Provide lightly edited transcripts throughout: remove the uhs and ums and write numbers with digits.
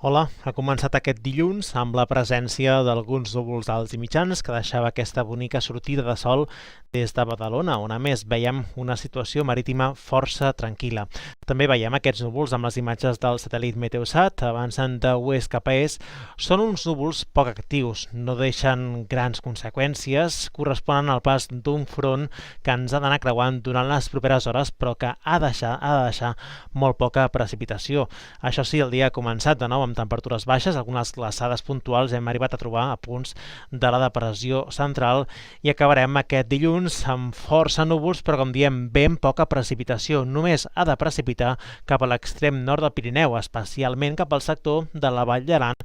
Hola, ha començat aquest dilluns amb la presència d'alguns núvols alts i mitjans que deixava aquesta bonica sortida de sol des de Badalona, on a més veiem una situació marítima força tranquil·la. També veiem aquests núvols amb les imatges del satèl·lit Meteosat, avancen de oest cap a est. Són uns núvols poc actius, no deixen grans conseqüències, corresponen al pas d'un front que ens ha d'anar creuant durant les properes hores, però que ha de deixar molt poca precipitació. Això sí, el dia ha començat de nou amb temperatures baixes, algunes glaçades puntuals hem arribat a trobar a punts de la depressió central i acabarem aquest dilluns amb força núvols, però com diem, ben poca precipitació. Només ha de precipitar cap a l'extrem nord del Pirineu, especialment cap al sector de la Vall d'Aran,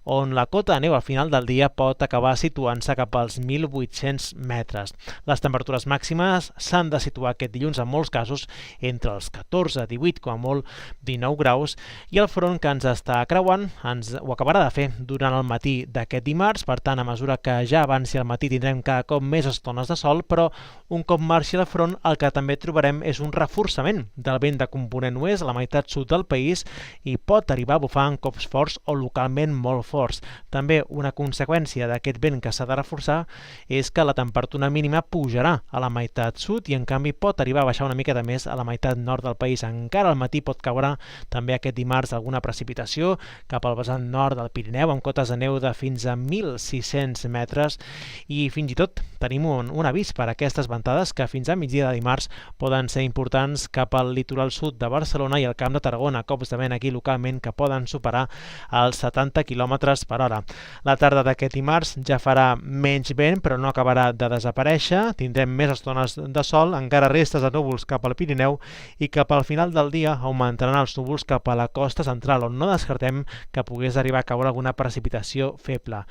on la cota de neu al final del dia pot acabar situant-se cap als 1.800 metres. Les temperatures màximes s'han de situar aquest dilluns en molts casos entre els 14, 18, com a molt 19 graus, i el front que ens està creuant ho acabarà de fer durant el matí d'aquest dimarts. Per tant, a mesura que ja avanci el matí tindrem cada cop més estones de sol, però un cop marxi el front el que també trobarem és un reforçament del vent de component oest a la meitat sud del país i pot arribar a bufar en cops forts o localment molt forts. També una conseqüència d'aquest vent que s'ha de reforçar és que la temperatura mínima pujarà a la meitat sud i en canvi pot arribar a baixar una miqueta més a la meitat nord del país. Encara al matí pot caure també aquest dimarts alguna precipitació cap al vessant nord del Pirineu amb cotes de neu de fins a 1.600 metres i fins i tot tenim un avís per a aquestes ventades que fins a migdia de dimarts poden ser importants cap al litoral sud de Barcelona i el Camp de Tarragona, cops de vent aquí localment que poden superar els 70 km per hora. La tarda d'aquest dimarts ja farà menys vent però no acabarà de desaparèixer, tindrem més estones de sol, encara restes de núvols cap al Pirineu i cap al final del dia augmentaran els núvols cap a la costa central, on no descartem que pogués arribar a caure alguna precipitació feble.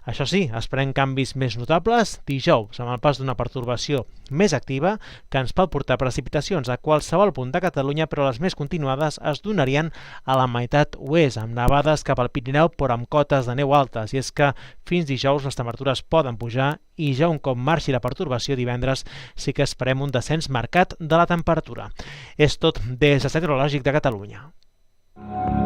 Això sí, esperem canvis més notables dijous, amb el pas d'una pertorbació més activa que ens pot portar precipitacions a qualsevol punt de Catalunya, però les més continuades es donarien a la meitat oest, amb nevades cap al Pirineu però amb cotes de neu altes, i és que fins dijous les temperatures poden pujar i ja un cop marxi la pertorbació divendres sí que esperem un descens marcat de la temperatura. És tot des del Centre Meteorològic de Catalunya.